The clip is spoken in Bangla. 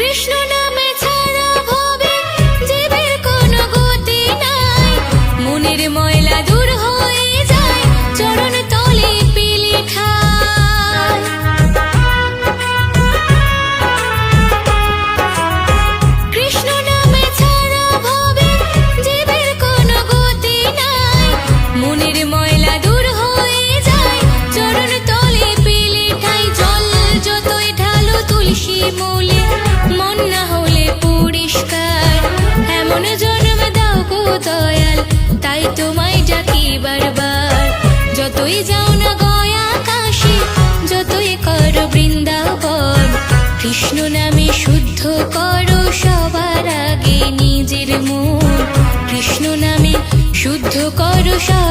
কৃষ্ণ নামে ছাড়া ভবে জীবের কোনো গতি নাই, মনের ময়লা দূর হয়ে যায় চরণ তলে পেলে ঠাই। কৃষ্ণ নামে ছাড়া ভবে জীবের কোনো গতি নাই, মনের ময়লা দূর হয়ে যায় চরণ তলে পেলে ঠাই। জল যতই ঢালো তুলসী মূলে মন না হলে পরিষ্কার, এমন জন্ম দাও গো দয়াল তাই তোমায় ডাকি বারবার। যতই যাও না গয়া কাশী, যতই করো বৃন্দাবন, কৃষ্ণ নামে শুদ্ধ করো সবার আগে নিজের মন। কৃষ্ণ নামে শুদ্ধ করো সবার